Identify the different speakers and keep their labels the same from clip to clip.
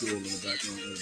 Speaker 1: In the background.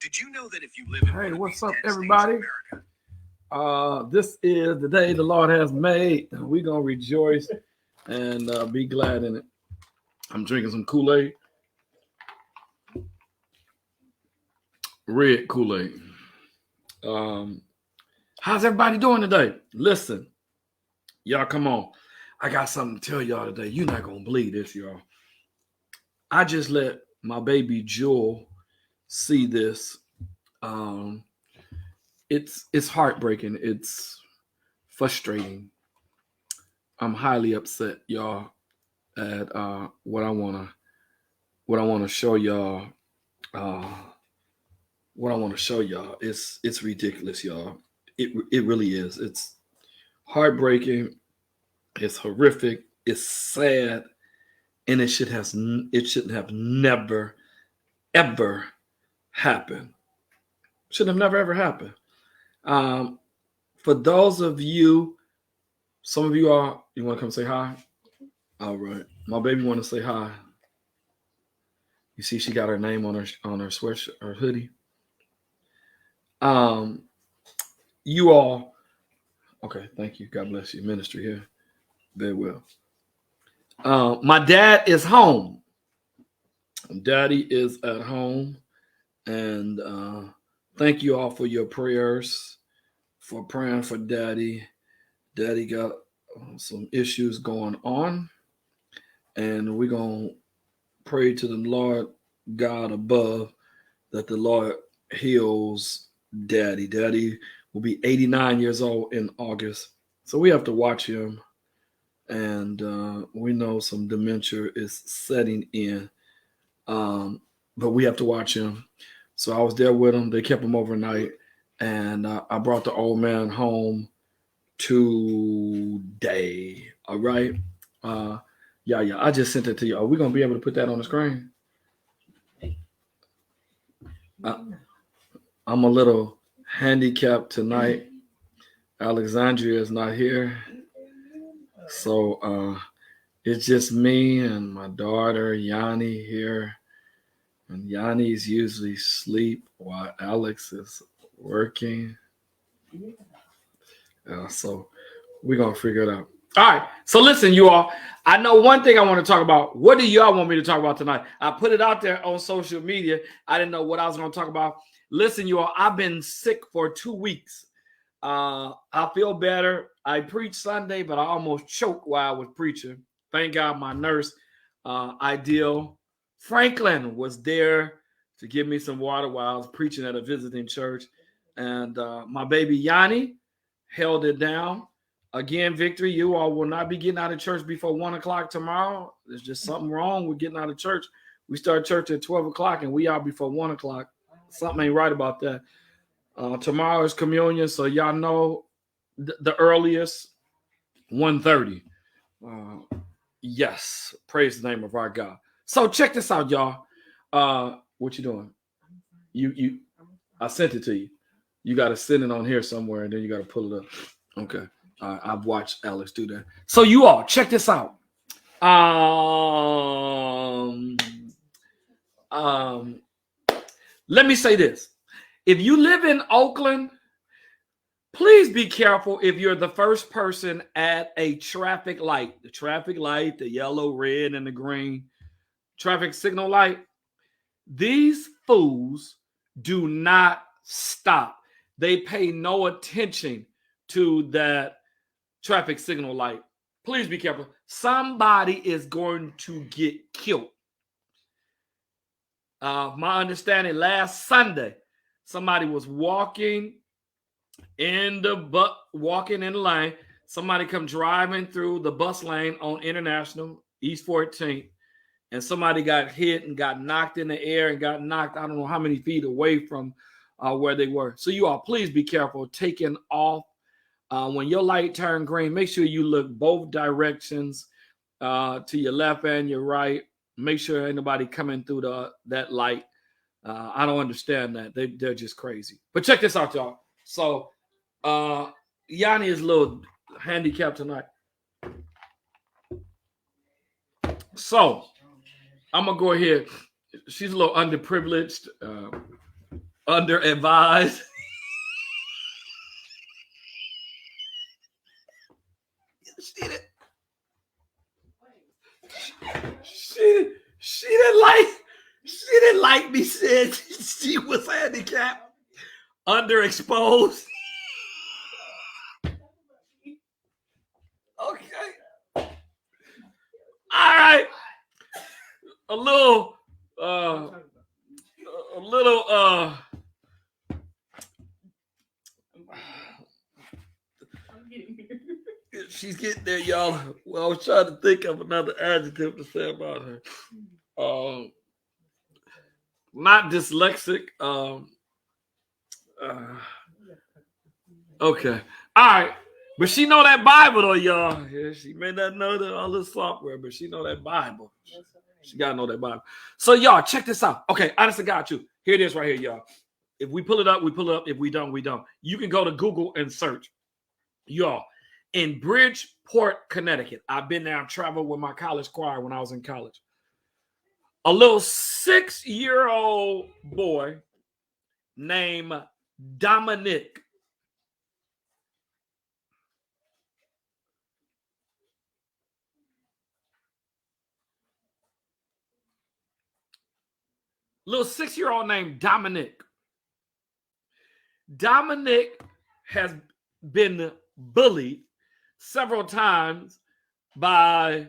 Speaker 2: Did you know that if you live in
Speaker 1: Hey, what's up, everybody? This is the day the Lord has made. We're going to rejoice and be glad in it. I'm drinking some Kool-Aid. Red Kool-Aid. How's everybody doing today? Listen, y'all, come on. I got something to tell y'all today. You're not going to believe this, y'all. I just let my baby Jewel see this. It's heartbreaking. It's frustrating. I'm highly upset, y'all, at what I wanna show y'all. What I want to show y'all. It's ridiculous, y'all. It really is. It's heartbreaking. It's horrific. It's sad, and it shouldn't have never ever happened. Should have never ever happened. For those of you, some of you you want to come say hi? All right. My baby want to say hi. You see, she got her name on her sweatshirt or hoodie. You all, okay, thank you. God bless you. Ministry here. Very well. My dad is home. Daddy is at home. And thank you all for your prayers, for praying for Daddy. Daddy got some issues going on. And we're going to pray to the Lord God above that the Lord heals Daddy. Daddy will be 89 years old in August. So we have to watch him. And we know some dementia is setting in. But we have to watch him. So I was there with him. They kept him overnight. And I brought the old man home today. All right. Yeah. I just sent it to you. Are we going to be able to put that on the screen? I'm a little handicapped tonight. Alexandria is not here. So it's just me and my daughter, Yanni, here. And Yanni's usually asleep while Alex is working. So we're going to figure it out. All right. So listen, you all. I know one thing I want to talk about. What do y'all want me to talk about tonight? I put it out there on social media. I didn't know what I was going to talk about. Listen, you all. I've been sick for 2 weeks. I feel better. I preached Sunday, but I almost choked while I was preaching. Thank God my nurse, Ideal Franklin, was there to give me some water while I was preaching at a visiting church. And my baby Yanni held it down. Again, Victory, you all will not be getting out of church before 1 o'clock tomorrow. There's just something wrong with getting out of church. We start church at 12 o'clock and we out before 1 o'clock. Something ain't right about that. Tomorrow is communion, so y'all know the earliest 1:30. Yes, praise the name of our God. So check this out, y'all. What you doing? You I sent it to you. You got to send it on here somewhere, and then you got to pull it up. Okay. I've watched Alex do that. So you all check this out. Let me say this. If you live in Oakland, please be careful if you're the first person at a traffic light. The traffic light, the yellow, red, and the green traffic signal light. These fools do not stop. They pay no attention to that traffic signal light. Please be careful. Somebody is going to get killed. My understanding, last Sunday, somebody was walking in the lane. Somebody come driving through the bus lane on International East 14th, and somebody got hit and got knocked in the air and got knocked, I don't know how many feet away from where they were. So you all, please be careful taking off. When your light turn green, make sure you look both directions, to your left and your right. Make sure ain't nobody coming through that light. I don't understand that. They're just crazy. But check this out, y'all. So Yanni is a little handicapped tonight. So I'm going to go ahead. She's a little underprivileged, under-advised. She didn't like me saying she was handicapped, underexposed. Okay. All right. A little she's getting there, y'all. Well, I was trying to think of another adjective to say about her. Not dyslexic. Okay. All right. But she know that Bible though, y'all. Yeah, she may not know all this software, but she know that Bible. She gotta know that Bible. So y'all, check this out. Okay, honestly, got you. Here it is right here, y'all. If we pull it up, we pull it up. If we don't, we don't. You can go to Google and search. Y'all, in Bridgeport, Connecticut. I've been there. I traveled with my college choir when I was in college. A little 6-year-old boy named Dominic. Little 6-year-old named Dominic. Dominic has been bullied several times by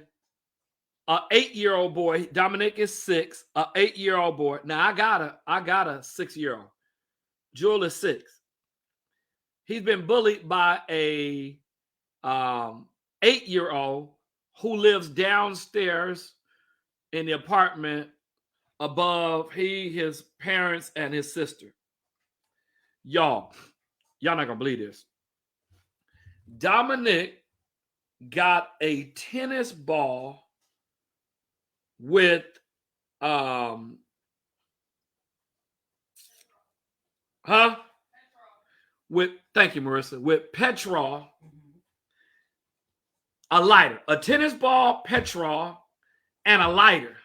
Speaker 1: An 8-year-old boy. Dominic is 6. An 8-year-old boy. Now I got a 6-year-old. Jewel is 6. He's been bullied by a 8-year-old who lives downstairs in the apartment above his parents, and his sister. Y'all not gonna believe this. Dominic got a tennis ball with thank you, Marissa, with petrol, a lighter, a tennis ball, petrol, and a lighter.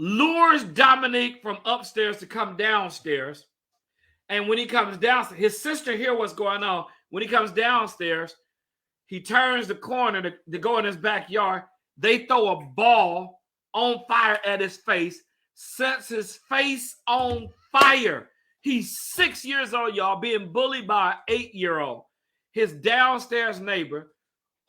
Speaker 1: Lures Dominic from upstairs to come downstairs. And when he comes downstairs, his sister hears what's going on. When he comes downstairs, he turns the corner to go in his backyard. They throw a ball on fire at his face, sets his face on fire. He's 6 years old, y'all, being bullied by an 8-year-old. His downstairs neighbor,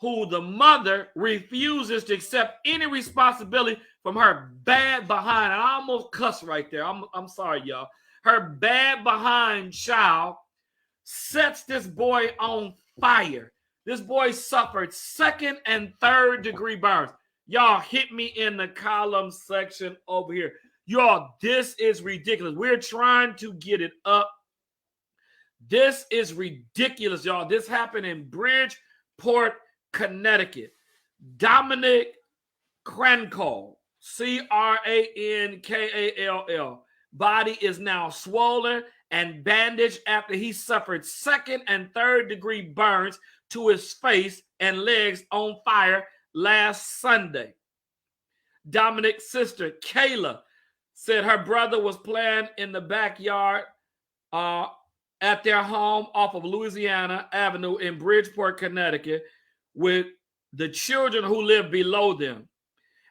Speaker 1: who the mother refuses to accept any responsibility from her bad behind. And I almost cussed right there. I'm sorry, y'all. Her bad behind child sets this boy on fire. This boy suffered 2nd and 3rd degree burns. Y'all hit me in the column section over here. Y'all, this is ridiculous. We're trying to get it up. This is ridiculous, y'all. This happened in Bridgeport, Connecticut. Dominic Krankall, Crankall. Body is now swollen and bandaged after he suffered 2nd and 3rd degree burns to his face and legs on fire last Sunday. Dominic's sister, Kayla, said her brother was playing in the backyard at their home off of Louisiana Avenue in Bridgeport, Connecticut, with the children who live below them.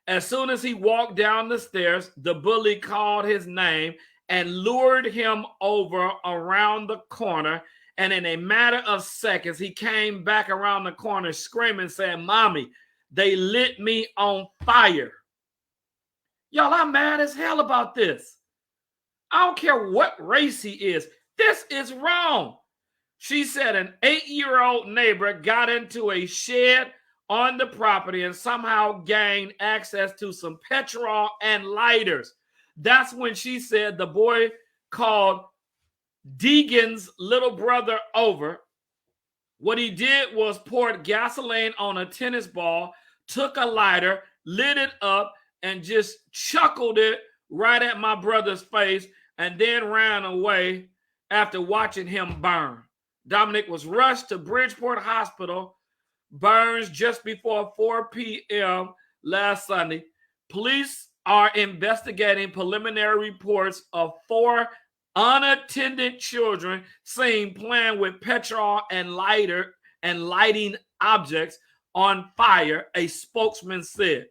Speaker 1: As soon as he walked down the stairs, the bully called his name and lured him over around the corner. And in a matter of seconds, he came back around the corner screaming, saying, "Mommy, they lit me on fire." Y'all, I'm mad as hell about this. I don't care what race he is. This is wrong. She said an 8-year-old neighbor got into a shed on the property and somehow gained access to some petrol and lighters. That's when she said the boy called Deegan's little brother over. What he did was poured gasoline on a tennis ball, took a lighter, lit it up, and just chuckled it right at my brother's face, and then ran away after watching him burn. Dominic was rushed to Bridgeport Hospital, burns just before 4 p.m. last Sunday. Police are investigating preliminary reports of 4 unattended children seen playing with petrol and lighting objects on fire, a spokesman said.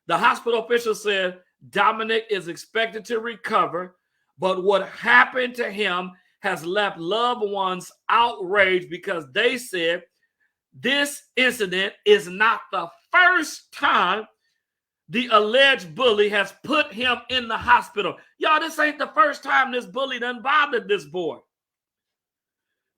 Speaker 1: The hospital official said Dominic is expected to recover, but what happened to him has left loved ones outraged because they said this incident is not the first time the alleged bully has put him in the hospital. Y'all, this ain't the first time this bully done bothered this boy.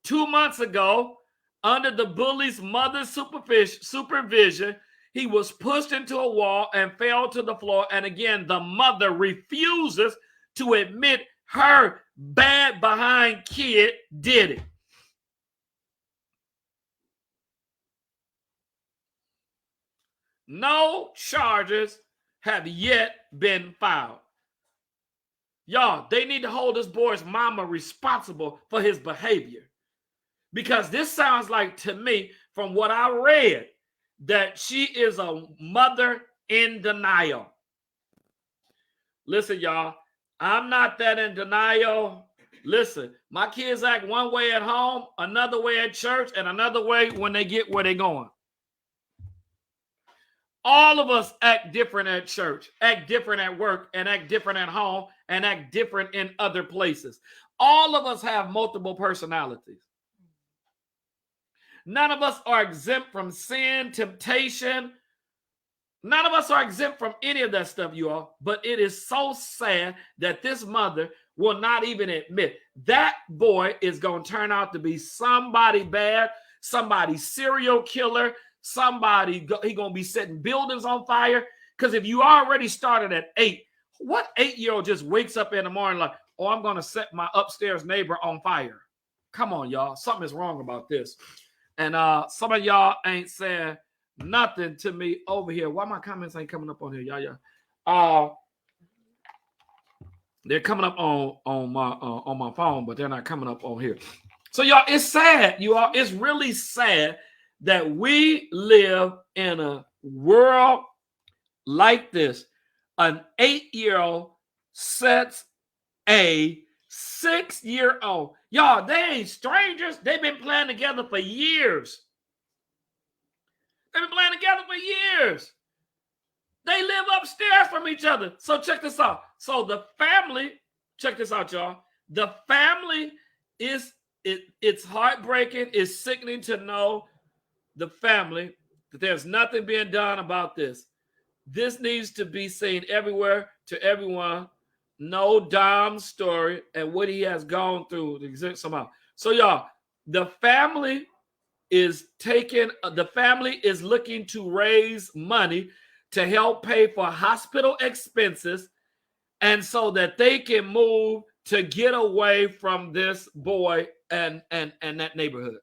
Speaker 1: 2 months ago, under the bully's mother's supervision, he was pushed into a wall and fell to the floor. And again, the mother refuses to admit her bad behind kid did it. No charges have yet been filed. Y'all, they need to hold this boy's mama responsible for his behavior. Because this sounds like, to me, from what I read, that she is a mother in denial. Listen, y'all, I'm not that in denial. Listen, my kids act one way at home, another way at church, and another way when they get where they're going. All of us act different at church, act different at work, and act different at home, and act different in other places. All of us have multiple personalities. None of us are exempt from sin, temptation,
Speaker 3: None of us are exempt from any of that stuff, you all. But it is so sad that this mother will not even admit that boy is going to turn out to be somebody bad, somebody serial killer, somebody he going to be setting buildings on fire. Because if you already started at 8, what 8-year-old just wakes up in the morning like, oh, I'm going to set my upstairs neighbor on fire? Come on, y'all. Something is wrong about this. And some of y'all ain't saying nothing to me over here. Why my comments ain't coming up on here, y'all? They're coming up on my phone, but they're not coming up on here. So y'all, it's sad, you all. It's really sad that we live in a world like this. An 8-year-old sets a 6-year-old. Y'all, they ain't strangers. They've been playing together for years. They've been playing together for years. They live upstairs from each other. So check this out. So the family, check this out, y'all. The family it's heartbreaking. It's sickening to know the family that there's nothing being done about this. This needs to be seen everywhere to everyone. Know Dom's story and what he has gone through somehow. So y'all, the family is looking to raise money to help pay for hospital expenses, and so that they can move to get away from this boy and that neighborhood.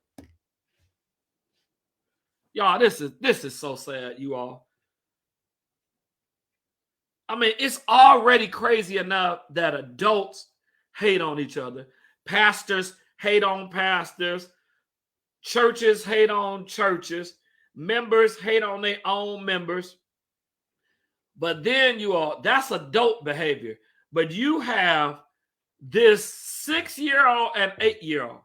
Speaker 3: Y'all, this is so sad, you all. I mean, it's already crazy enough that adults hate on each other. Pastors hate on pastors. Churches hate on churches. Members hate on their own members. But then you all, that's adult behavior. But you have this 6-year-old and 8-year-old.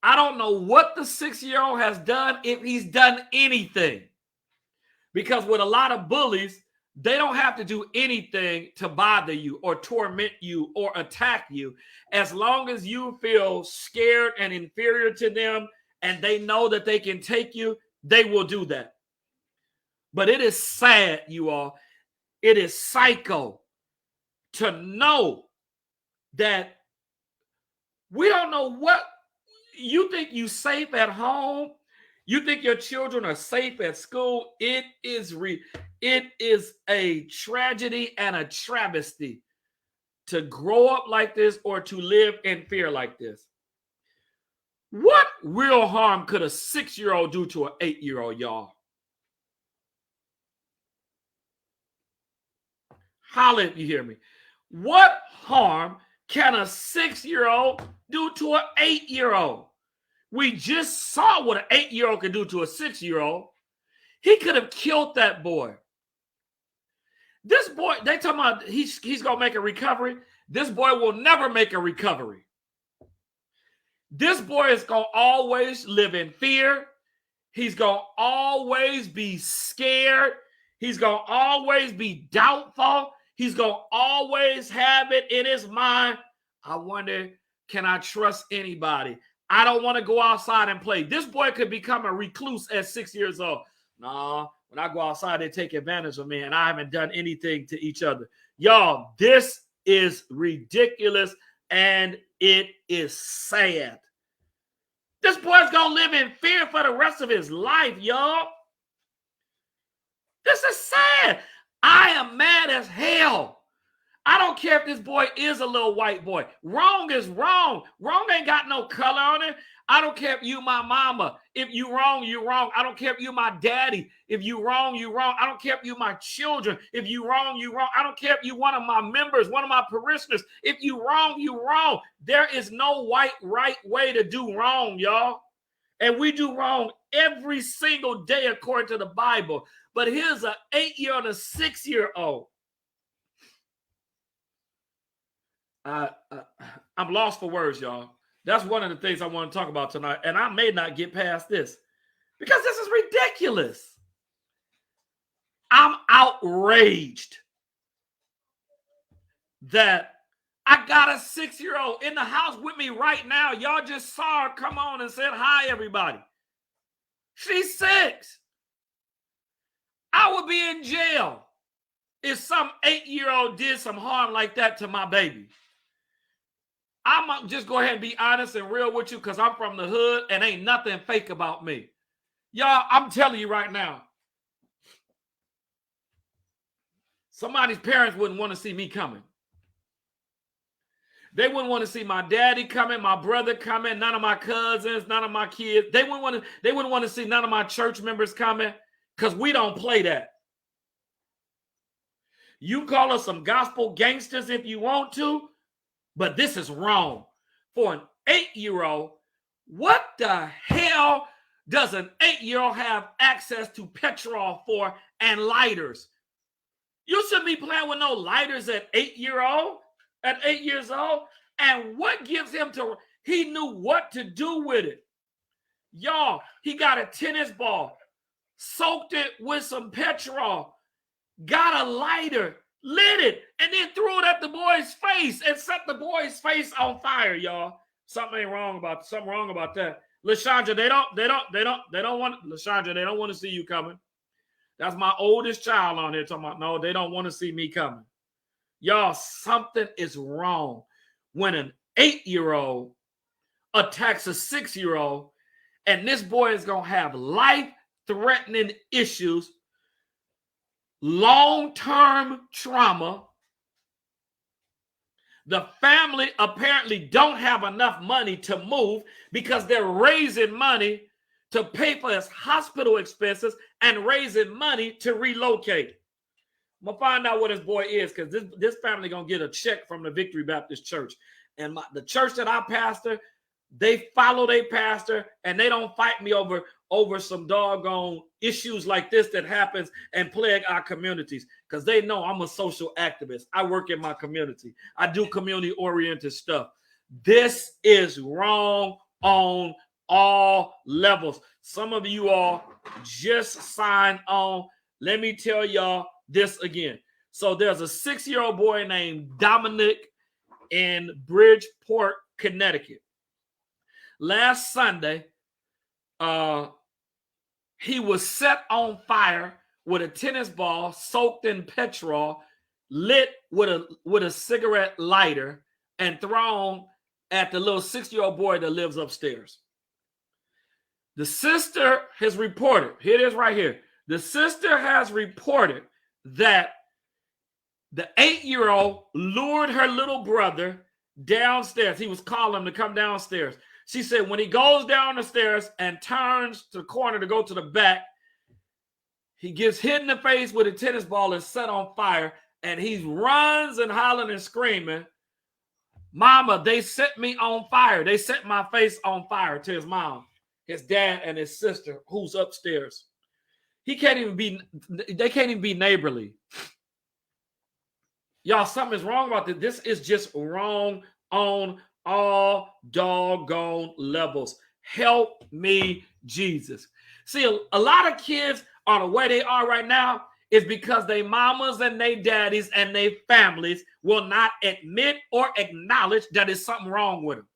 Speaker 3: I don't know what the 6-year-old has done, if he's done anything. Because with a lot of bullies, they don't have to do anything to bother you or torment you or attack you. As long as you feel scared and inferior to them and they know that they can take you, they will do that. But it is sad, you all. It is psycho to know that we don't know what you think. You safe at home. You think your children are safe at school. It is a tragedy and a travesty to grow up like this or to live in fear like this. What real harm could a 6-year-old do to an 8-year-old, y'all? Holla if you hear me. What harm can a 6-year-old do to an 8-year-old? We just saw what an 8-year-old could do to a 6-year-old. He could have killed that boy. This boy, they talking about he's going to make a recovery. This boy will never make a recovery. This boy is going to always live in fear. He's going to always be scared. He's going to always be doubtful. He's going to always have it in his mind. I wonder, can I trust anybody? I don't want to go outside and play. This boy could become a recluse at 6 years old. No, when I go outside, they take advantage of me, and I haven't done anything to each other. Y'all, this is ridiculous, and it is sad. This boy's going to live in fear for the rest of his life, y'all. This is sad. I am mad as hell. I don't care if this boy is a little white boy. Wrong is wrong. Wrong ain't got no color on it. I don't care if you my mama. If you wrong, you wrong. I don't care if you my daddy. If you wrong, you wrong. I don't care if you my children. If you wrong, you wrong. I don't care if you one of my members, one of my parishioners. If you wrong, you wrong. There is no right way to do wrong, y'all. And we do wrong every single day according to the Bible. But here's an 8-year-old and a 6-year-old. I'm lost for words, y'all. That's one of the things I want to talk about tonight. And I may not get past this because this is ridiculous. I'm outraged that I got a 6-year-old in the house with me right now. Y'all just saw her come on and said, hi, everybody. She's 6. I would be in jail if some 8-year-old did some harm like that to my baby. I'm gonna just go ahead and be honest and real with you because I'm from the hood and ain't nothing fake about me. Y'all, I'm telling you right now, somebody's parents wouldn't want to see me coming. They wouldn't want to see my daddy coming, my brother coming, none of my cousins, none of my kids. They wouldn't want to see none of my church members coming because we don't play that. You call us some gospel gangsters if you want to, but this is wrong. For an 8-year-old, what the hell does an 8-year-old have access to petrol for and lighters? You shouldn't be playing with no lighters at 8 years old. And what gives him to, he knew what to do with it. Y'all, he got a tennis ball, soaked it with some petrol, got a lighter, lit it, and then threw it at the boy's face and set the boy's face on fire, y'all. Something wrong about that. LaShondra, they don't want to see you coming. That's my oldest child on here talking about, no, they don't want to see me coming. Y'all, something is wrong when an 8-year-old attacks a 6-year-old, and this boy is going to have life-threatening issues, long-term trauma. The family apparently don't have enough money to move because they're raising money to pay for his hospital expenses and raising money to relocate. I'm going to find out what this boy is because this family going to get a check from the Victory Baptist Church. And the church that I pastor, they follow their pastor and they don't fight me over some doggone issues like this that happens and plague our communities because they know I'm a social activist. I work in my community. I do community-oriented stuff. This is wrong on all levels. Some of you all just signed on. Let me tell y'all this again. So there's a 6-year-old boy named Dominic in Bridgeport, Connecticut. Last Sunday, he was set on fire with a tennis ball soaked in petrol, lit with a cigarette lighter, and thrown at the little 6-year-old boy that lives upstairs. The sister has reported, here it is right here. The sister has reported that the 8-year-old lured her little brother downstairs. He was calling him to come downstairs. She said when he goes down the stairs and turns to the corner to go to the back, he gets hit in the face with a tennis ball and set on fire, and he runs and hollering and screaming, "Mama, they set me on fire. They set my face on fire," to his mom, his dad, and his sister who's upstairs. They can't even be neighborly. Y'all, something is wrong about this. This is just wrong on all doggone levels. Help me, Jesus. See, a lot of kids are the way they are right now is because they mamas and they daddies and they families will not admit or acknowledge that there's something wrong with them.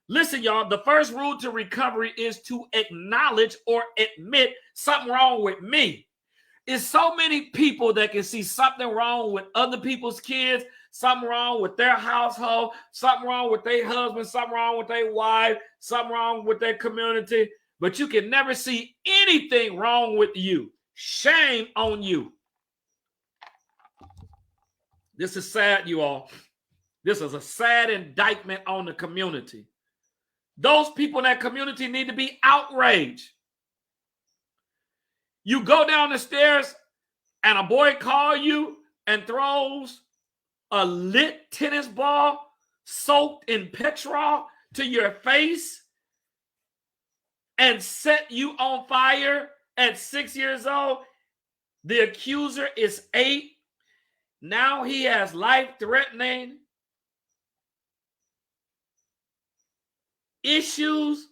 Speaker 3: Listen, y'all, the first rule to recovery is to acknowledge or admit something wrong with me. It's so many people that can see something wrong with other people's kids, something wrong with their household, something wrong with their husband, something wrong with their wife, something wrong with their community, but you can never see anything wrong with you. Shame on you. This is sad, you all. This is a sad indictment on the community. Those people in that community need to be outraged. You go down the stairs and a boy calls you and throws a lit tennis ball soaked in petrol to your face and set you on fire at 6 years old. The accuser is 8. Now he has life-threatening issues.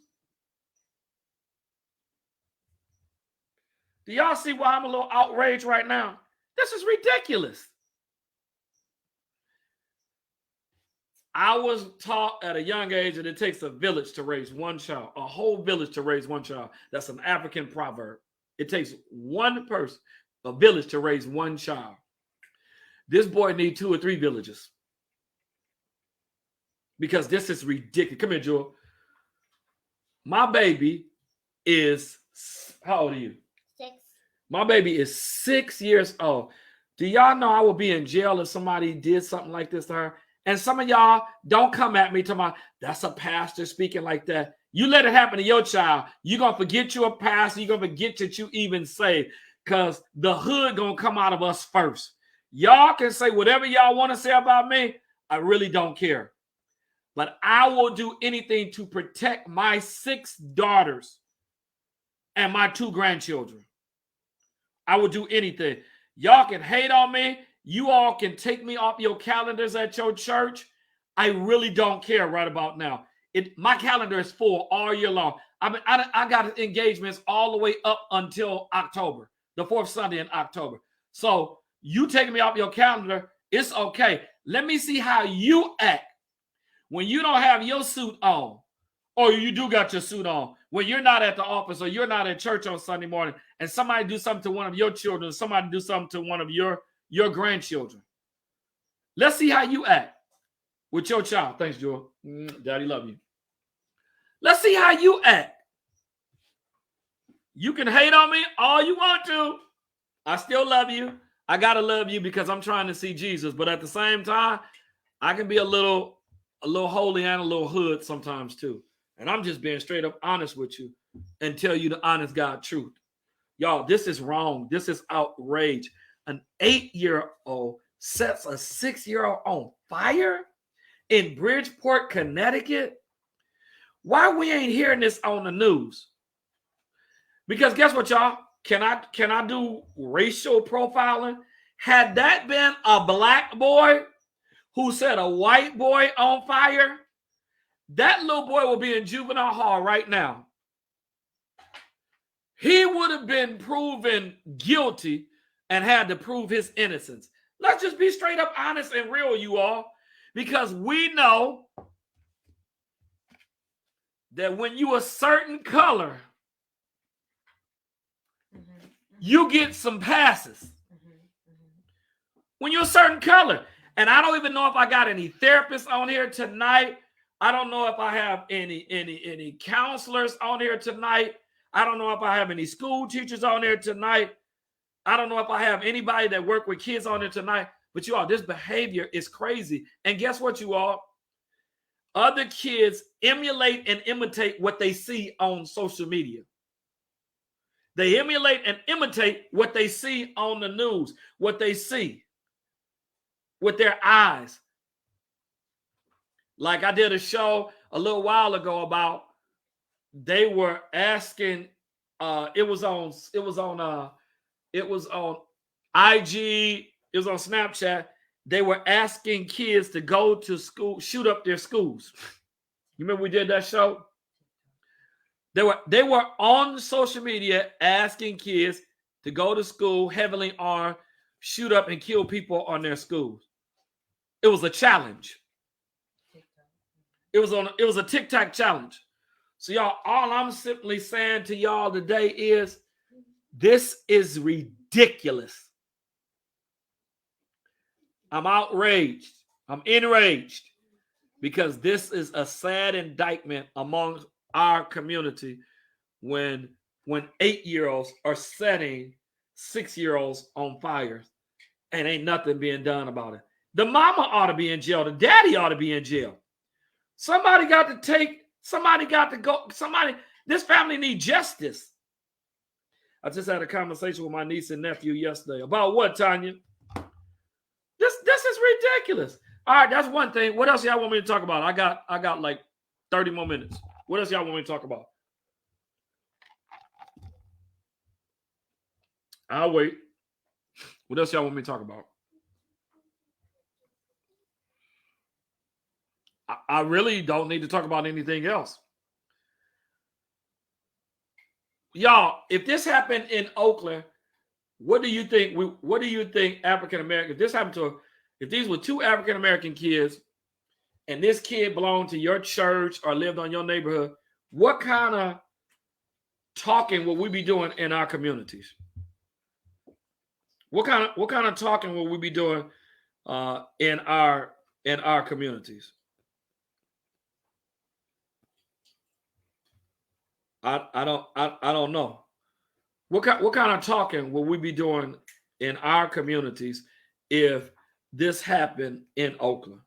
Speaker 3: Do y'all see why I'm a little outraged right now? This is ridiculous. I was taught at a young age that it takes a village to raise one child, a whole village to raise one child. That's an African proverb. It takes one person, a village, to raise one child. This boy needs 2 or 3 villages. Because this is ridiculous. Come here, Jewel. My baby is, how old are you?
Speaker 4: 6.
Speaker 3: My baby is 6 years old. Do y'all know I would be in jail if somebody did something like this to her? And some of y'all don't come at me talking about, that's a pastor speaking like that. You let it happen to your child, you're going to forget you're a pastor. You're going to forget that you even saved, because the hood going to come out of us first. Y'all can say whatever y'all want to say about me. I really don't care. But I will do anything to protect my 6 daughters and my 2 grandchildren. I will do anything. Y'all can hate on me. You all can take me off your calendars at your church. I really don't care right about now. My calendar is full all year long. I got engagements all the way up until October, the 4th Sunday in October. So you taking me off your calendar, it's okay. Let me see how you act when you don't have your suit on, or you do got your suit on, when you're not at the office or you're not at church on Sunday morning, and somebody do something to one of your children, somebody do something to one of your grandchildren. Let's see how you act with your child. Thanks, Joel. Daddy love you. Let's see how you act. You can hate on me all you want to. I still love you. I got to love you because I'm trying to see Jesus. But at the same time, I can be a little holy and a little hood sometimes too. And I'm just being straight up honest with you and tell you the honest God truth. Y'all, this is wrong. This is outrage. An 8-year-old sets a 6-year-old on fire in Bridgeport, Connecticut. Why we ain't hearing this on the news? Because guess what, y'all? Can I do racial profiling? Had that been a black boy who set a white boy on fire, that little boy will be in juvenile hall right now. He would have been proven guilty and had to prove his innocence. Let's just be straight up honest and real, you all, because we know that when you a certain color, you get some passes. When you're a certain color. And I don't even know if I got any therapists on here tonight. I don't know if I have any counselors on here tonight. I don't know if I have any school teachers on here tonight. I don't know if I have anybody that work with kids on here tonight. But you all, this behavior is crazy. And guess what, you all? Other kids emulate and imitate what they see on social media. They emulate and imitate what they see on the news, what they see with their eyes. Like I did a show a little while ago about, they were asking, it was on IG, it was on Snapchat. They were asking kids to go to school, shoot up their schools. You remember we did that show? They were on social media asking kids to go to school, heavily armed, shoot up and kill people on their schools. It was a challenge. It was a TikTok challenge. So y'all, all I'm simply saying to y'all today is, this is ridiculous. I'm outraged. I'm enraged because this is a sad indictment among our community when 8-year-olds are setting 6-year-olds on fire and ain't nothing being done about it. The mama ought to be in jail. The daddy ought to be in jail. Somebody got to go. This family needs justice. I just had a conversation with my niece and nephew yesterday. About what, Tanya? This is ridiculous. All right, that's one thing. What else y'all want me to talk about? I got like 30 more minutes. What else y'all want me to talk about? I'll wait. What else y'all want me to talk about? I really don't need to talk about anything else. Y'all, if this happened in Oakland, what do you think? What do you think African American? If these were 2 African American kids, and this kid belonged to your church or lived on your neighborhood, what kind of talking will we be doing in our communities? What kind of talking will we be doing in our communities? I don't know. What kind of talking will we be doing in our communities if this happened in Oakland?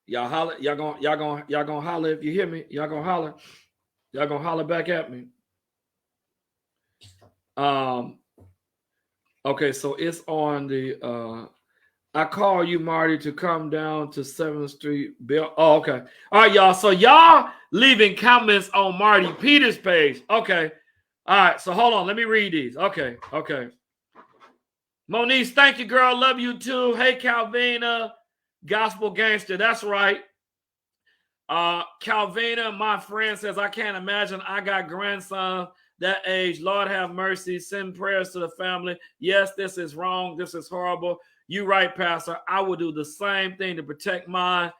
Speaker 3: Y'all holler, y'all gonna holler if you hear me. Y'all gonna holler back at me. Okay, so it's on the I call you, Marty, to come down to 7th Street. Bill. Oh, okay. All right, y'all. So y'all leaving comments on Marty Peters' page. Okay. All right. So hold on. Let me read these. Okay. Monique, thank you, girl. Love you too. Hey, Calvina, gospel gangster. That's right. Calvina, my friend, says, I can't imagine I got grandson that age. Lord have mercy. Send prayers to the family. Yes, this is wrong. This is horrible. You right, Pastor. I will do the same thing to protect my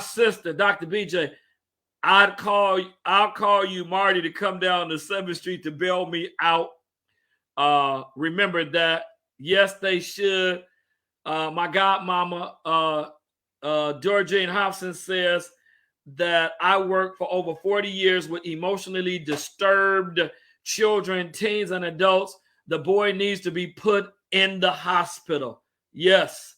Speaker 3: sister, Dr. BJ. I'll call you, Marty, to come down to 7th Street to bail me out. Remember that. Yes, they should. My godmama, Georgine Hobson, says that I worked for over 40 years with emotionally disturbed children, teens, and adults. The boy needs to be put in the hospital. Yes,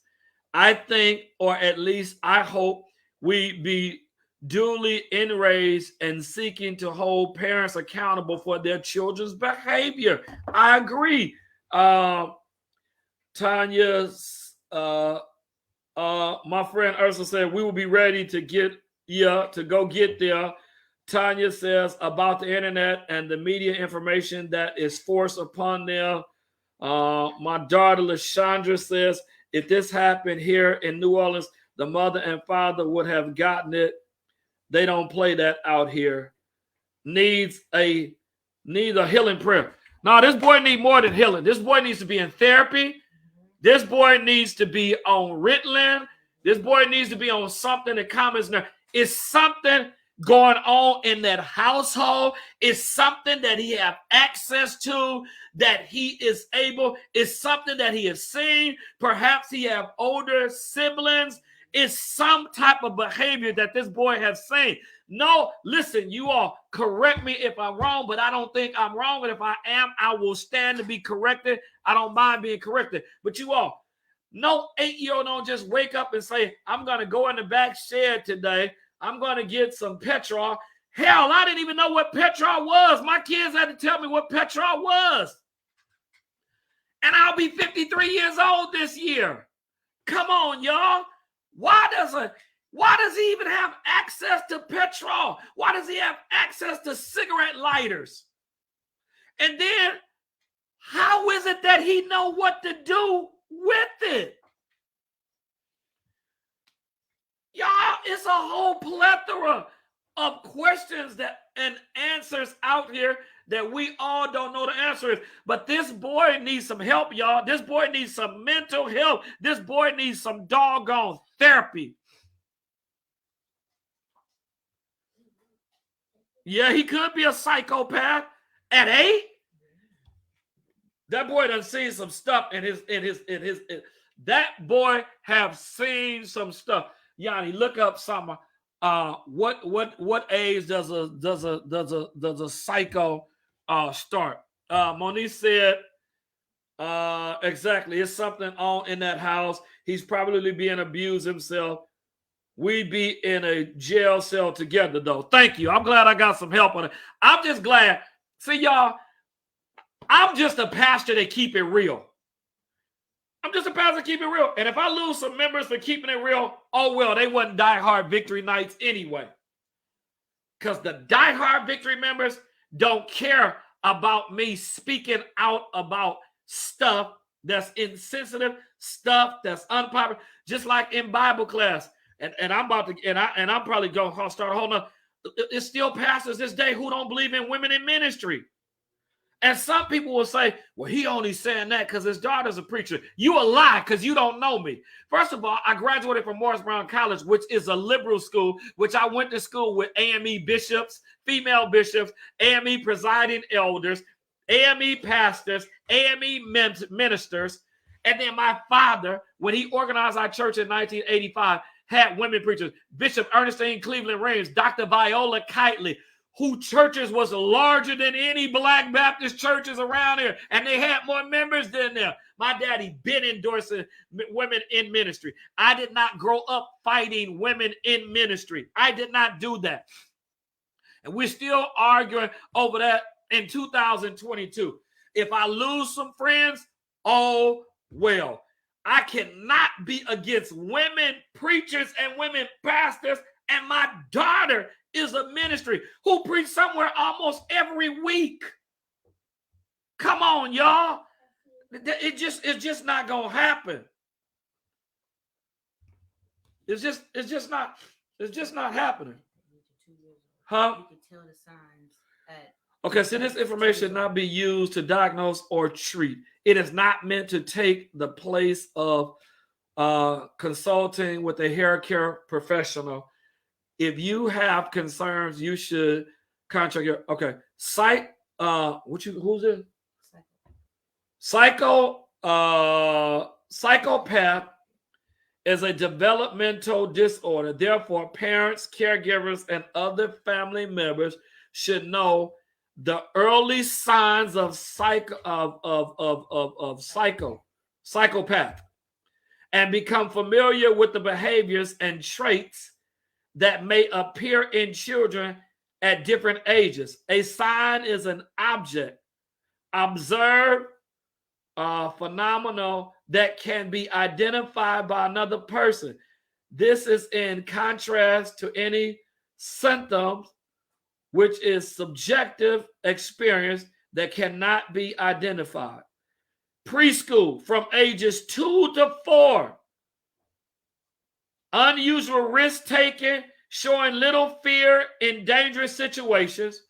Speaker 3: I think, or at least I hope, we be duly enraged and seeking to hold parents accountable for their children's behavior. I agree. Tanya's my friend Ursula said we will be ready to go get there. Tanya says about the internet and the media information that is forced upon them. My daughter LaShondra says if this happened here in New Orleans, the mother and father would have gotten it. They don't play that out here. Needs a healing prayer. No, this boy needs more than healing. This boy needs to be in therapy. This boy needs to be on Ritalin. This boy needs to be on something that calms nerve. It's something going on in that household. It's something that he have access to, that he is able. It's something that he has seen. Perhaps he have older siblings. It's some type of behavior that this boy has seen. No, listen, you all correct me if I'm wrong, but I don't think I'm wrong. And if I am, I will stand to be corrected. I don't mind being corrected. But you all, no 8-year-old don't just wake up and say, I'm going to go in the back shed today. I'm going to get some petrol. Hell, I didn't even know what petrol was. My kids had to tell me what petrol was. And I'll be 53 years old this year. Come on, y'all. Why does he even have access to petrol? Why does he have access to cigarette lighters? And then how is it that he know what to do with it? Y'all, it's a whole plethora of questions and answers out here that we all don't know the answer is. But this boy needs some help, y'all. This boy needs some mental help. This boy needs some doggone therapy. Yeah, he could be a psychopath at 8. That boy done seen some stuff that boy have seen some stuff. Yanni, look up something. What age does a psycho start? Monique said exactly. It's something on in that house. He's probably being abused himself. We'd be in a jail cell together, though. Thank you. I'm glad I got some help on it. I'm just glad. See, y'all, I'm just a pastor that keep it real. I'm just a pastor that keep it real. And if I lose some members for keeping it real, oh, well, they wasn't diehard victory nights anyway. Because the diehard victory members don't care about me speaking out about stuff that's insensitive, stuff that's unpopular, just like in Bible class. And I'm about to, and I'm probably going to start holding up. It's still pastors this day who don't believe in women in ministry. And some people will say, well, he only saying that because his daughter's a preacher. You a lie because you don't know me. First of all, I graduated from Morris Brown College, which is a liberal school, which I went to school with AME bishops, female bishops, AME presiding elders, AME pastors, AME ministers. And then my father, when he organized our church in 1985, had women preachers. Bishop Ernestine Cleveland Reams, Dr. Viola Kitely, who churches was larger than any Black Baptist churches around here, and they had more members than them. My daddy been endorsing women in ministry. I did not grow up fighting women in ministry. I did not do that. And we're still arguing over that in 2022. If I lose some friends, oh well. I cannot be against women preachers and women pastors, and my daughter is a ministry who preach somewhere almost every week. Come on, y'all. It's just not gonna happen. It's just not happening. Huh?
Speaker 4: You can tell the signs at
Speaker 3: Okay, so this information should not be used to diagnose or treat. It is not meant to take the place of consulting with a hair care professional. If you have concerns, you should contact your psychopath is a developmental disorder. Therefore, parents, caregivers, and other family members should know the early signs of psychopath and become familiar with the behaviors and traits that may appear in children at different ages. A sign is an object, observed phenomenon that can be identified by another person. This is in contrast to any symptoms, which is subjective experience that cannot be identified. Preschool, from ages 2 to 4. Unusual risk-taking, showing little fear in dangerous situations,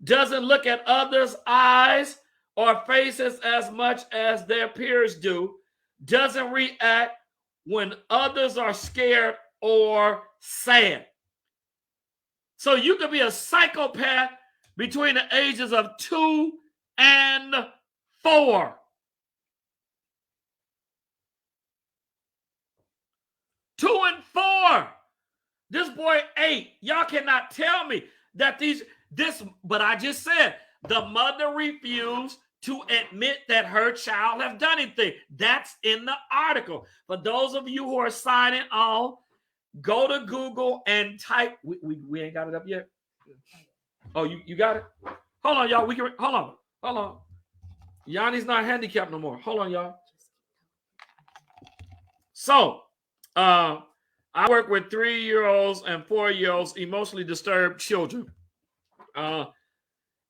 Speaker 3: doesn't look at others' eyes or faces as much as their peers do, doesn't react when others are scared or sad. So you could be a psychopath between the ages of 2 and 4. Two and 4. This boy 8. Y'all cannot tell me that but I just said the mother refused to admit that her child have done anything. That's in the article. For those of you who are signing on, go to Google and type. We ain't got it up yet. Oh, you got it? Hold on, y'all. Hold on. Yanni's not handicapped no more. Hold on, y'all. So, I work with 3-year-olds and 4-year-olds, emotionally disturbed children.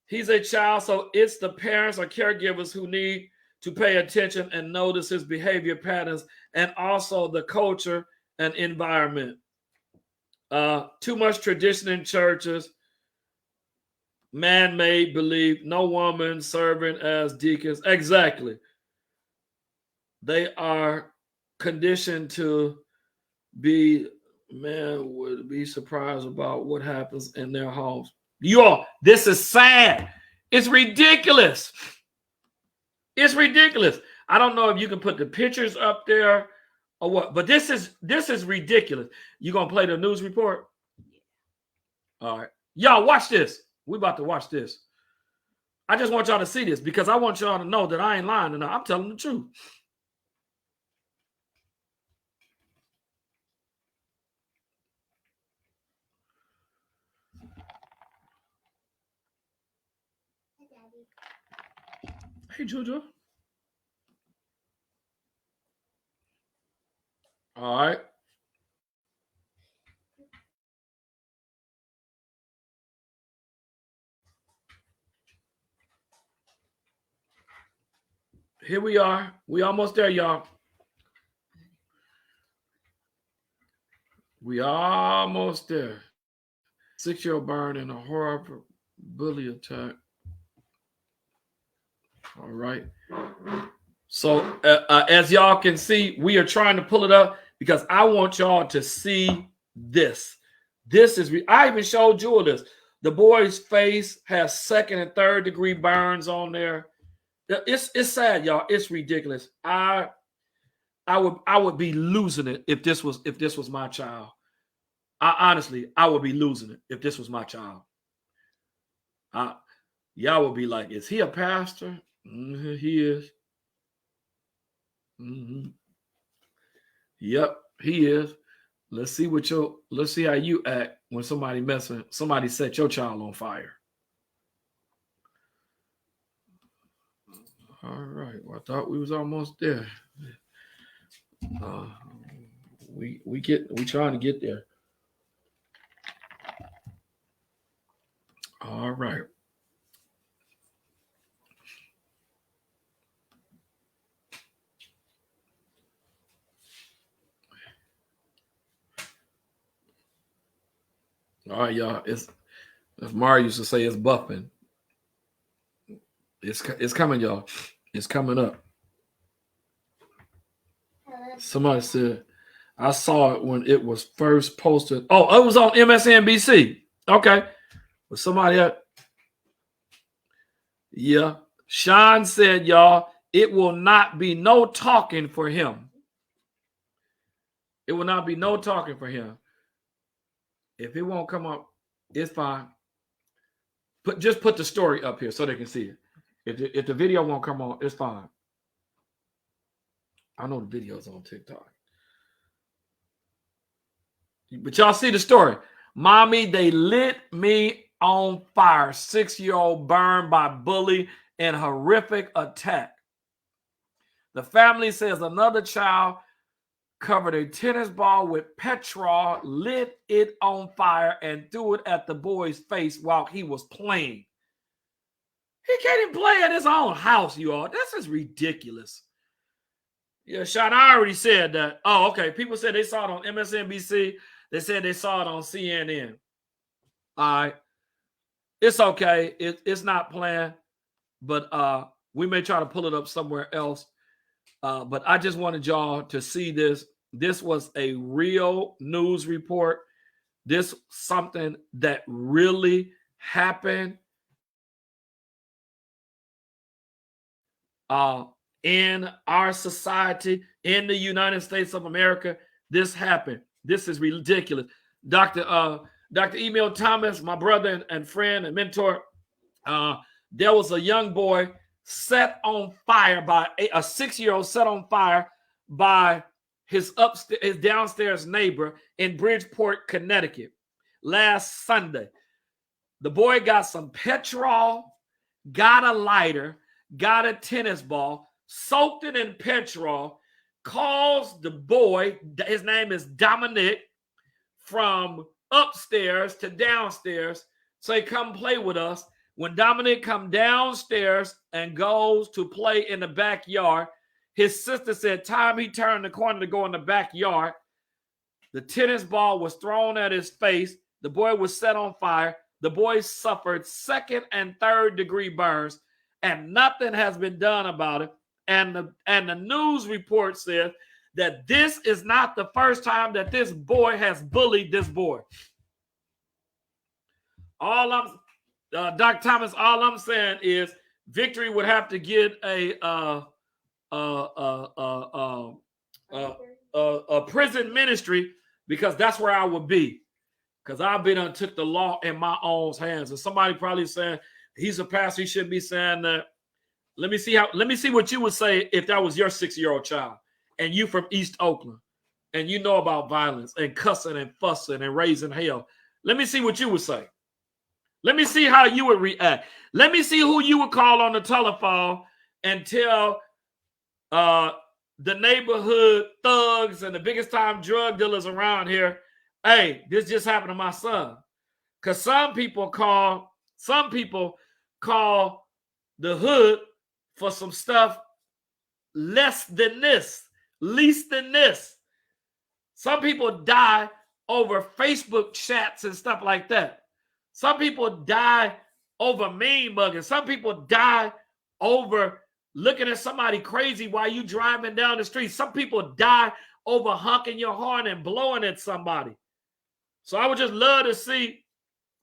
Speaker 3: He's a child, so it's the parents or caregivers who need to pay attention and notice his behavior patterns, and also the culture and environment. Too much tradition in churches, man-made belief, no woman serving as deacons. Exactly. They are conditioned to would be surprised about what happens in their homes. Y'all, this is sad. It's ridiculous. It's ridiculous. I don't know if you can put the pictures up there or what, but this is ridiculous. You gonna play the news report? All right. Y'all watch this. We about to watch this. I just want y'all to see this because I want y'all to know that I ain't lying tonight. I'm telling the truth. Hey, Jojo. All right. Here we are. We almost there, y'all. We almost there. 6-year-old burn in a horrible bully attack. All right. So as y'all can see, we are trying to pull it up because I want y'all to see this. This is, I even showed Jewel this. The boy's face has second and third degree burns on there. It's sad, y'all. It's ridiculous. I would be losing it if this was my child. Honestly, I would be losing it if this was my child. Y'all would be like, is he a pastor? Mm-hmm, he is. Mm-hmm. Yep, he is. Let's see how you act when somebody set your child on fire. All right. Well, I thought we was almost there. We trying to get there. All right. All right, y'all. It's, as Marty used to say, it's buffing. It's coming, y'all. It's coming up. Somebody said, I saw it when it was first posted. Oh, it was on MSNBC. Okay. Was somebody at? Yeah. Sean said, y'all, it will not be no talking for him. It will not be no talking for him. If it won't come up, it's fine. Just put the story up here so they can see it. If the video won't come on, it's fine. I know the video's on TikTok. But y'all see the story. Mommy, they lit me on fire. 6-year-old burned by bully in horrific attack. The family says another child covered a tennis ball with petrol, lit it on fire, and threw it at the boy's face while he was playing. He can't even play at his own house, you all. This is ridiculous. Yeah, Sean, I already said that. Oh, okay. People said they saw it on MSNBC. They said they saw it on CNN. All right. It's okay. It's not planned, but we may try to pull it up somewhere else. But I just wanted y'all to see this. This was a real news report. This something that really happened in our society, in the United States of America. This happened. This is ridiculous. Dr. Emil Thomas, my brother and friend and mentor, there was a young boy set on fire by a 6-year-old set on fire by his downstairs neighbor in Bridgeport, Connecticut last Sunday. The boy got some petrol, got a lighter, got a tennis ball, soaked it in petrol, calls the boy, his name is Dominic, from upstairs to downstairs, say, come play with us. When Dominic come downstairs and goes to play in the backyard, his sister said, time he turned the corner to go in the backyard, the tennis ball was thrown at his face. The boy was set on fire. The boy suffered second and third degree burns, and nothing has been done about it. And the news report says that this is not the first time that this boy has bullied this boy. Dr. Thomas, all I'm saying is Victory would have to get a prison ministry, because that's where I would be. Because I've been and took the law in my own hands. And somebody probably saying he's a pastor, he shouldn't be saying that. Let me see what you would say if that was your 6-year-old child and you from East Oakland and you know about violence and cussing and fussing and raising hell. Let me see what you would say. Let me see how you would react. Let me see who you would call on the telephone and tell the neighborhood thugs and the biggest time drug dealers around here, hey, this just happened to my son. Because some people call the hood for some stuff least than this. Some people die over Facebook chats and stuff like that. Some people die over mean mugging. Some people die over looking at somebody crazy while you driving down the street. Some people die over honking your horn and blowing at somebody. So I would just love to see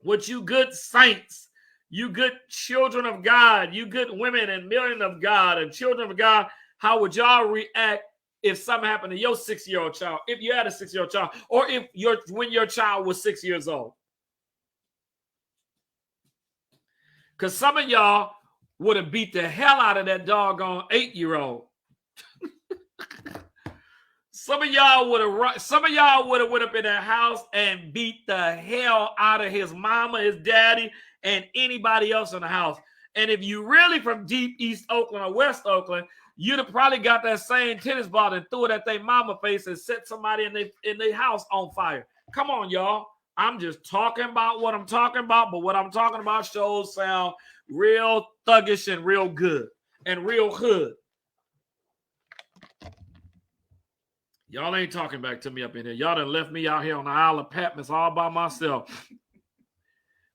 Speaker 3: what you good saints, you good children of God, you good women and millions of God and children of God, how would y'all react if something happened to your 6-year-old child, if you had a 6-year-old child, or if when your child was 6 years old? Because some of y'all would have beat the hell out of that doggone 8-year-old. Some of y'all would have went up in that house and beat the hell out of his mama, his daddy, and anybody else in the house. And if you really from deep East Oakland or West Oakland, you'd have probably got that same tennis ball and threw it at their mama face and set somebody in their house on fire. Come on, y'all. I'm just talking about what I'm talking about, but what I'm talking about shows sound real thuggish and real good and real hood. Y'all ain't talking back to me up in here. Y'all done left me out here on the Isle of Patmos all by myself.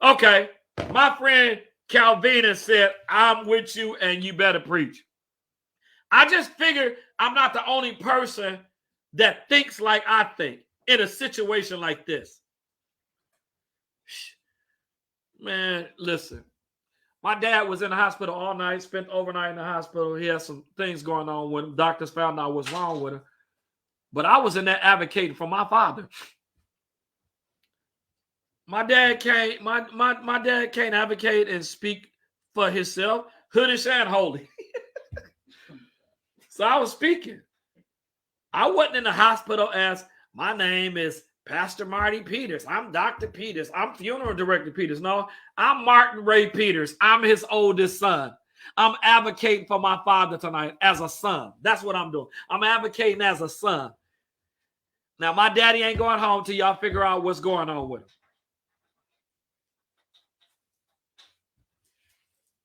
Speaker 3: Okay, my friend Calvina said, I'm with you and you better preach. I just figured I'm not the only person that thinks like I think in a situation like this. Man, listen. My dad was in the hospital all night, spent overnight in the hospital. He had some things going on with him. Doctors found out what's wrong with him. But I was in there advocating for my father. My dad can't advocate and speak for himself, hoodish and holy. So I was speaking. I wasn't in the hospital as my name is Pastor Marty Peters. I'm Dr. Peters. I'm funeral director Peters. No, I'm Martin Ray Peters. I'm his oldest son. I'm advocating for my father tonight as a son. That's what I'm doing. I'm advocating as a son. Now, my daddy ain't going home till y'all figure out what's going on with him.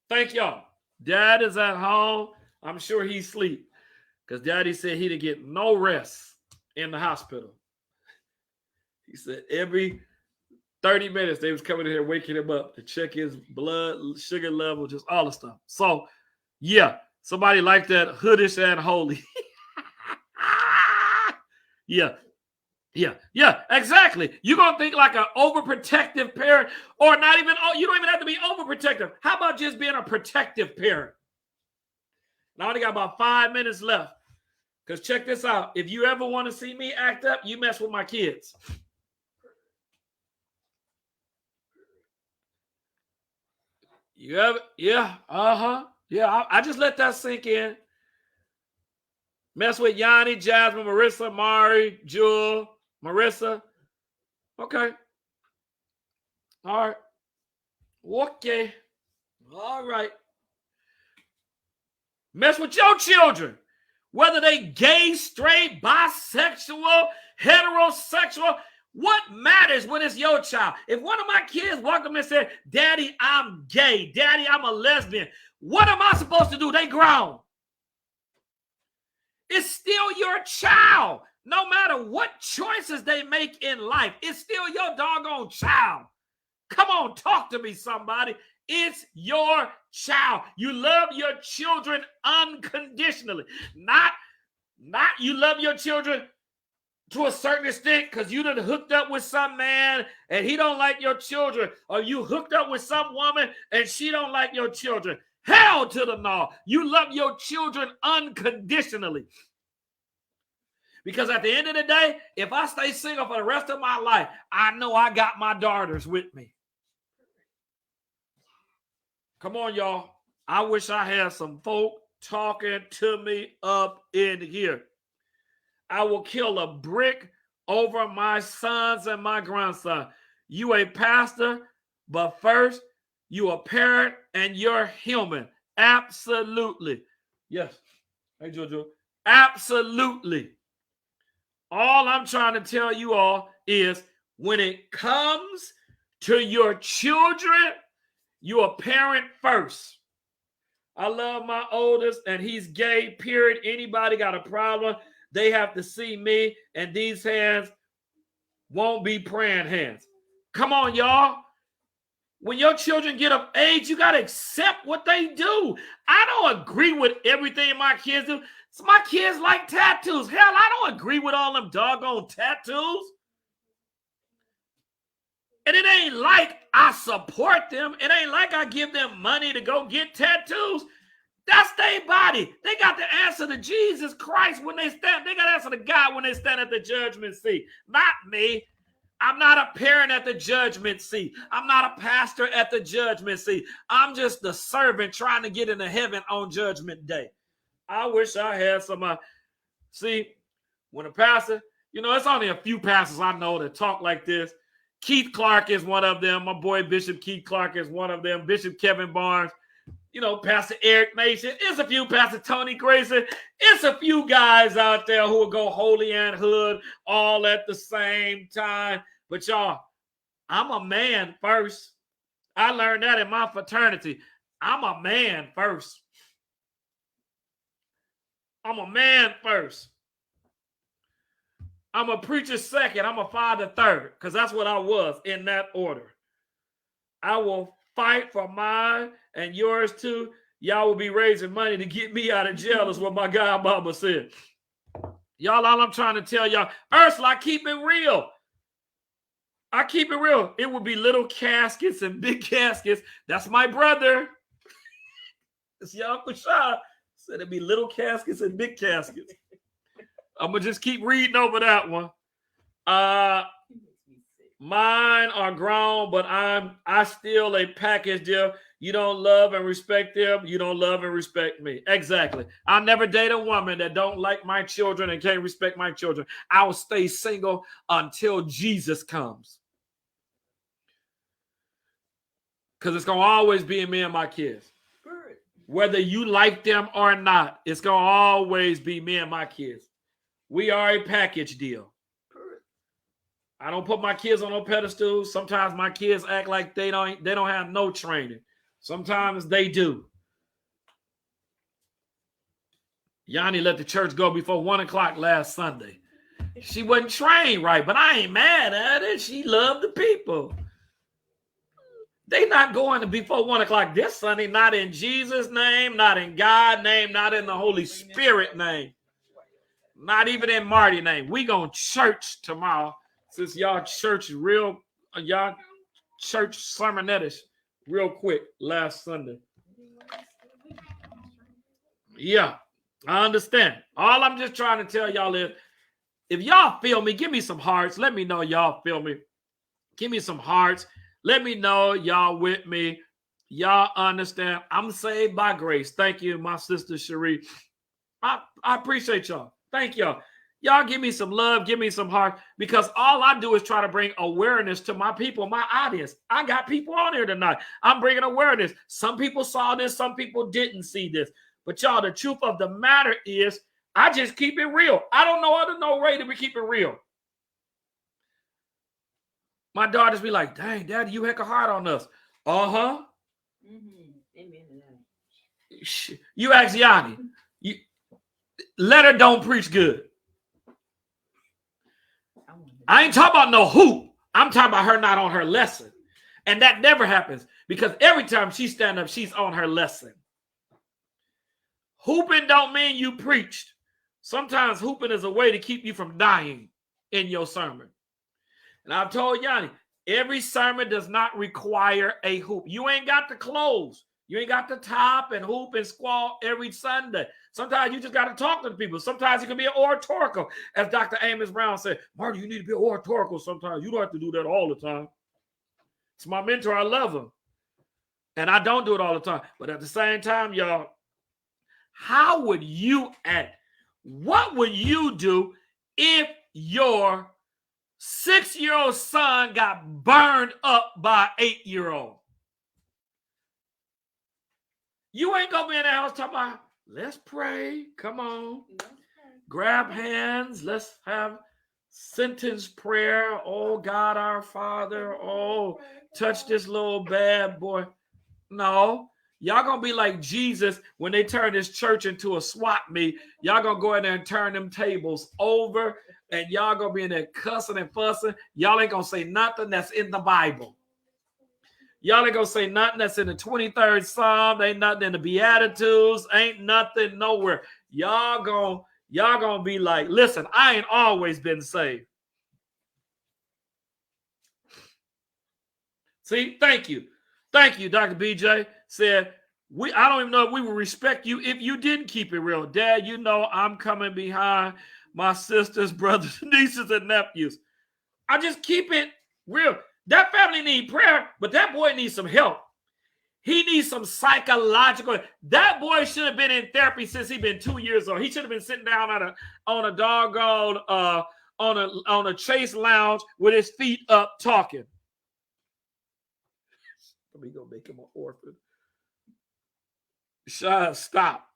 Speaker 3: Thank y'all. Dad is at home. I'm sure he's asleep because daddy said he didn't get no rest in the hospital. He said every 30 minutes they was coming in here waking him up to check his blood sugar level, just all the stuff. So, yeah, somebody like that hoodish and holy. Yeah, exactly. You're going to think like an overprotective parent or not even, you don't even have to be overprotective. How about just being a protective parent? Now I only got about 5 minutes left because check this out. If you ever want to see me act up, you mess with my kids. You ever? Yeah, Yeah, I just let that sink in. Mess with Yanni, Jasmine, Marissa, Mari, Jewel, Marissa. Okay. All right. Okay. All right. Mess with your children. Whether they gay, straight, bisexual, heterosexual. What matters when it's your child? If one of my kids walked up and said, Daddy, I'm gay. Daddy, I'm a lesbian. What am I supposed to do? They grown. It's still your child. No matter what choices they make in life, it's still your doggone child. Come on, talk to me, somebody. It's your child. You love your children unconditionally. Not you love your children to a certain extent because you done hooked up with some man and he don't like your children, or you hooked up with some woman and she don't like your children. Hell to the no. You love your children unconditionally. Because at the end of the day, if I stay single for the rest of my life, I know I got my daughters with me. Come on, y'all. I wish I had some folk talking to me up in here. I will kill a brick over my sons and my grandson. You a pastor, but first, you a parent and you're human. Absolutely. Yes. Hey, Jojo. Absolutely. All I'm trying to tell you all is when it comes to your children, you're a parent first. I love my oldest and he's gay, period. Anybody got a problem, they have to see me, and these hands won't be praying hands. Come on, y'all. When your children get of age, you got to accept what they do. I don't agree with everything my kids do. So my kids like tattoos. Hell, I don't agree with all them doggone tattoos. And it ain't like I support them. It ain't like I give them money to go get tattoos. That's their body. They got to answer to Jesus Christ when they stand. They got to answer to God when they stand at the judgment seat. Not me. I'm not a parent at the judgment seat. I'm not a pastor at the judgment seat. I'm just the servant trying to get into heaven on judgment day. I wish I had somebody. See, when a pastor, it's only a few pastors I know that talk like this. Keith Clark is one of them. My boy Bishop Keith Clark is one of them. Bishop Kevin Barnes. Pastor Eric Nation. It's a few, Pastor Tony Grayson. It's a few guys out there who will go holy and hood all at the same time. But y'all, I'm a man first. I learned that in my fraternity. I'm a man first. I'm a man first. I'm a preacher second. I'm a father third, because that's what I was in that order. I will fight for mine and yours too. Y'all will be raising money to get me out of jail, is what my godmama said. Y'all, all I'm trying to tell y'all, Ursula, I keep it real. I keep it real. It would be little caskets and big caskets. That's my brother. It's your Uncle Shaw. Said it'd be little caskets and big caskets. I'm going to just keep reading over that one. Mine are grown, but I still a package deal. You don't love and respect them. You don't love and respect me. Exactly. I'll never date a woman that don't like my children and can't respect my children. I will stay single until Jesus comes. Because it's going to always be me and my kids. Whether you like them or not, it's going to always be me and my kids. We are a package deal. I don't put my kids on no pedestals. Sometimes my kids act like they don't have no training. Sometimes they do. Yanni let the church go before 1 o'clock last Sunday. She wasn't trained right, but I ain't mad at it. She loved the people. They not going before 1 o'clock this Sunday, not in Jesus' name, not in God's name, not in the Holy Spirit name, not even in Marty's name. We going to church tomorrow, since y'all church sermonettish real quick last Sunday. Yeah, I understand. All I'm just trying to tell y'all is, if y'all feel me, give me some hearts. Let me know y'all feel me. Give me some hearts. Let me know y'all with me. Y'all understand. I'm saved by grace. Thank you, my sister Cherie. I appreciate y'all. Thank y'all. Y'all give me some love. Give me some heart. Because all I do is try to bring awareness to my people, my audience. I got people on here tonight. I'm bringing awareness. Some people saw this. Some people didn't see this. But y'all, the truth of the matter is, I just keep it real. I don't know other no way to keep it real. My daughters be like, dang, Daddy, you heck a hard on us. Uh-huh. You ask Yanni. Let her don't preach good. I ain't talking about no hoop. I'm talking about her not on her lesson. And that never happens, because every time she stand up, she's on her lesson. Hooping don't mean you preached. Sometimes hooping is a way to keep you from dying in your sermon. And I've told Yanni, every sermon does not require a hoop. You ain't got the clothes. You ain't got the top and hoop and squall every Sunday. Sometimes you just got to talk to the people. Sometimes it can be an oratorical. As Dr. Amos Brown said, Marty, you need to be oratorical sometimes. You don't have to do that all the time. It's my mentor. I love him. And I don't do it all the time. But at the same time, y'all, how would you act? What would you do if your 6-year-old son got burned up by an 8-year-old? You ain't gonna be in the house talking about, let's pray. Come on. Grab hands. Let's have sentence prayer. Oh, God, our Father. Oh, touch this little bad boy. No. Y'all gonna be like Jesus when they turn this church into a SWAT meet. Y'all gonna go in there and turn them tables over, and y'all gonna be in there cussing and fussing. Y'all ain't gonna say nothing that's in the Bible. Y'all ain't gonna say nothing that's in the 23rd Psalm. Ain't nothing in the Beatitudes. Ain't nothing nowhere. Y'all gonna be like, listen, I ain't always been saved. See, thank you. Thank you, Dr. BJ. Said, I don't even know if we will respect you if you didn't keep it real. Dad, you know I'm coming behind my sisters, brothers, nieces, and nephews. I just keep it real. That family need prayer, but that boy needs some help. He needs some psychological. That boy should have been in therapy since he been 2 years old. He should have been sitting down on a doggone on a Chase lounge with his feet up talking. We gonna make him an orphan. Stop.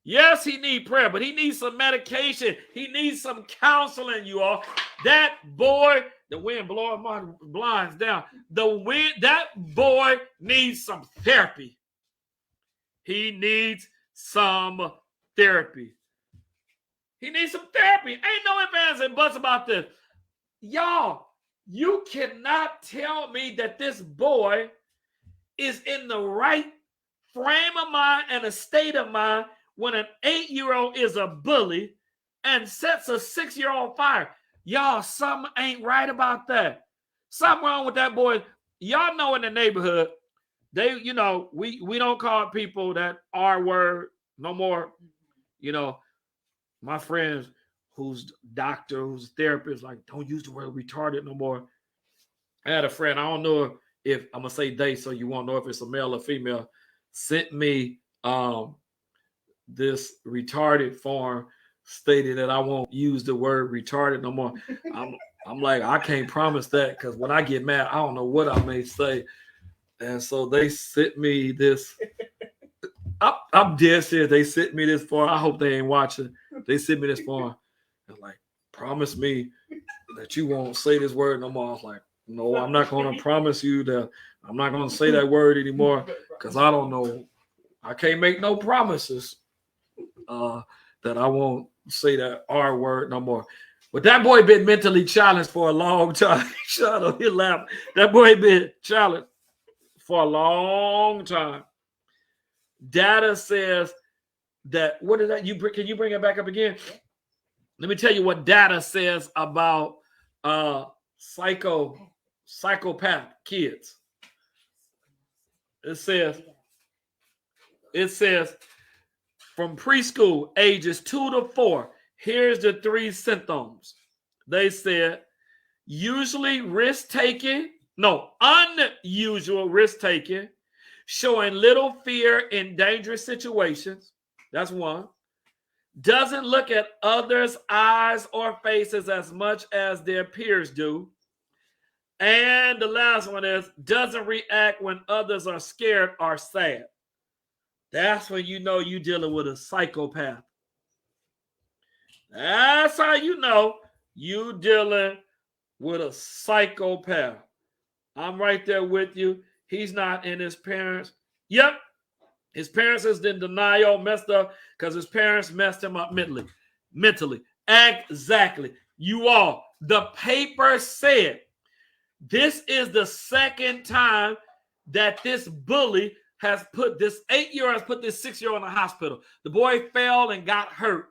Speaker 3: Yes, he needs prayer, but he needs some medication. He needs some counseling, you all. That boy, the wind blowing my blinds down. That boy needs some therapy. He needs some therapy. He needs some therapy. Ain't no ifs, ands, and buts about this. Y'all, you cannot tell me that this boy is in the right frame of mind and a state of mind when an 8-year-old is a bully and sets a 6-year-old on fire. Y'all, something ain't right about that. Something wrong with that boy. Y'all know in the neighborhood, we don't call people that R word no more. You know, my friends who's doctor, who's therapist, like, don't use the word retarded no more. I had a friend, I don't know if I'm gonna say they, so you won't know if it's a male or female, sent me this retarded form stated that I won't use the word retarded no more. I'm like, I can't promise that because when I get mad, I don't know what I may say. And so they sent me this. I'm dead serious. They sent me this form. I hope they ain't watching. They sent me this form. And like, promise me that you won't say this word no more. I was like, no, I'm not going to promise you that I'm not going to say that word anymore because I don't know. I can't make no promises that I won't say that R word no more. But that boy been mentally challenged for a long time. Shut up, he laughed. That boy been challenged for a long time. Data says that, what is that? Can you bring it back up again? Let me tell you what data says about psychopath kids. It says from preschool ages 2 to 4, here's the 3 symptoms. They said unusual risk-taking, showing little fear in dangerous situations. That's one. Doesn't look at others' eyes or faces as much as their peers do. And the last one is doesn't react when others are scared or sad. That's when you know you're dealing with a psychopath. That's how you know you're dealing with a psychopath. I'm right there with you. He's not in his parents. Yep. His parents is in denial, messed up because his parents messed him up mentally. Exactly. You all, the paper said this is the second time that this bully has put this 8-year-old, has put this 6-year-old in the hospital. The boy fell and got hurt.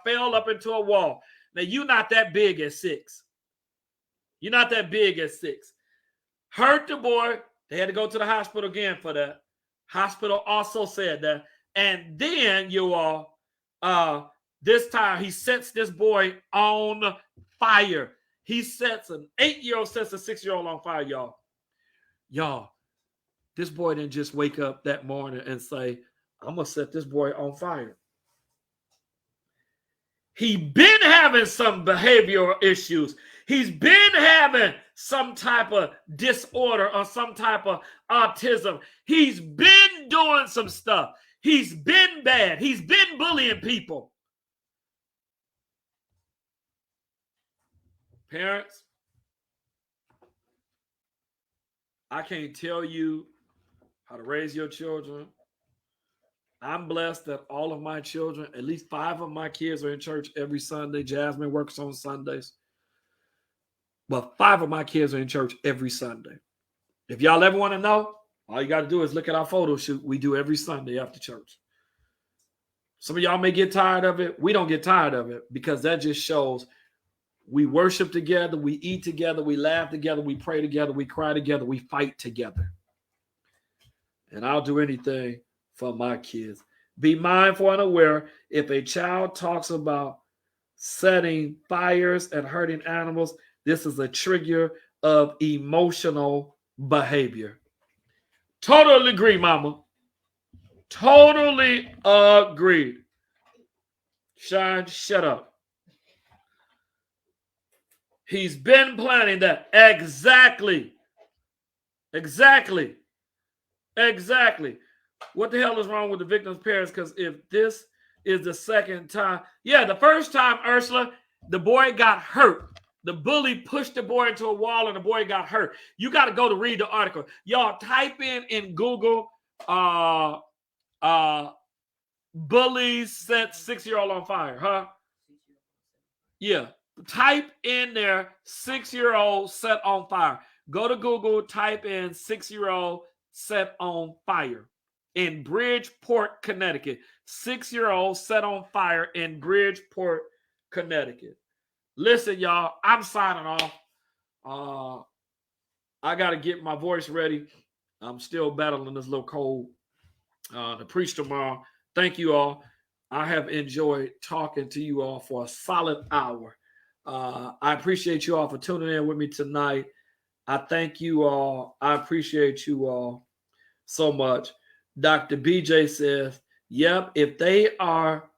Speaker 3: Fell up into a wall. Now, you're not that big at 6. You're not that big at 6. Hurt the boy. They had to go to the hospital again for that. Hospital also said that. And then you all, this time he sets this boy on fire. He sets an 8-year-old, sets a 6-year-old on fire, y'all. Y'all, this boy didn't just wake up that morning and say, I'm going to set this boy on fire. He been having some behavioral issues. He's been having some type of disorder or some type of autism. He's been doing some stuff. He's been bad. He's been bullying people. Parents, I can't tell you how to raise your children. I'm blessed that all of my children, at least 5 of my kids, are in church every Sunday. Jasmine works on Sundays. But 5 of my kids are in church every Sunday. If y'all ever want to know, All you got to do is look at our photo shoot we do every Sunday after church. Some of y'all may get tired of it. We don't get tired of it because that just shows we worship together, we eat together, we laugh together, we pray together, we cry together, we fight together. And I'll do anything for my kids. Be mindful and aware if a child talks about setting fires and hurting animals, this is a trigger of emotional behavior. Totally agree, mama. Totally agreed. Shine, shut up. He's been planning that. Exactly. Exactly. Exactly. What the hell is wrong with the victim's parents? Because if this is the second time, yeah, the first time, Ursula, the boy got hurt. The bully pushed the boy into a wall and the boy got hurt. You got to go to read the article. Y'all type in Google, bullies set 6-year-old on fire, huh? Yeah. Type in there 6-year-old set on fire. Go to Google, type in 6-year-old set on fire in Bridgeport, Connecticut. 6-year-old set on fire in Bridgeport, Connecticut. Listen, y'all, I'm signing off. I got to get my voice ready. I'm still battling this little cold to preach tomorrow. Thank you all. I have enjoyed talking to you all for a solid hour. I appreciate you all for tuning in with me tonight. I thank you all. I appreciate you all so much. Dr. BJ says, yep, if they are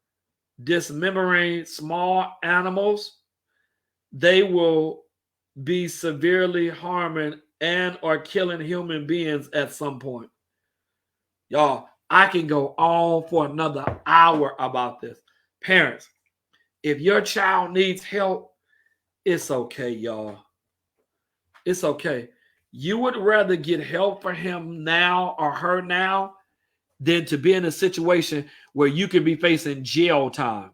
Speaker 3: dismembering small animals, they will be severely harming and or killing human beings at some point. Y'all, I can go on for another hour about this. Parents, if your child needs help, it's okay, y'all. It's okay. You would rather get help for him now or her now than to be in a situation where you can be facing jail time.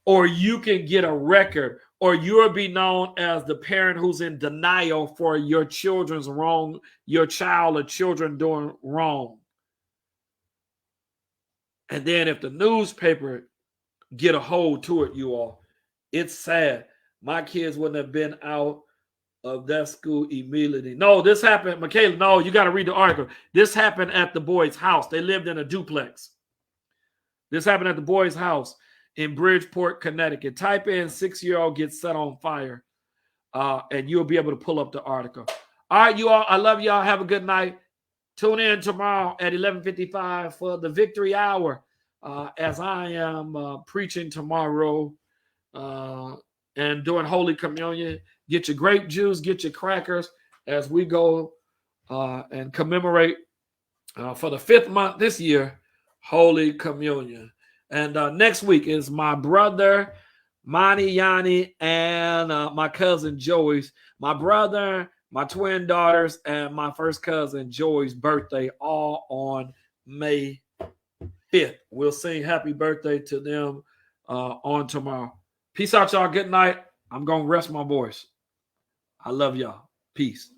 Speaker 3: Or you can get a record, or you'll be known as the parent who's in denial for your children's wrong, your child or children doing wrong. And then if the newspaper get a hold to it, you all, it's sad. My kids wouldn't have been out of that school immediately. No, this happened, Michaela, no, you got to read the article. This happened at the boy's house. They lived in a duplex. This happened at the boy's house in Bridgeport, Connecticut. Type in 6-year-old gets set on fire, and you'll be able to pull up the article. All right, you all, I love y'all. Have a good night. Tune in tomorrow at 11:55 for the Victory Hour as I am preaching tomorrow and doing Holy Communion. Get your grape juice, get your crackers as we go and commemorate for the 5th month this year, Holy Communion. And next week is my brother, Monty, Yanni, and my cousin, Joey's. My brother, my twin daughters, and my first cousin, Joey's birthday, all on May 5th. We'll sing happy birthday to them on tomorrow. Peace out, y'all. Good night. I'm going to rest my voice. I love y'all. Peace.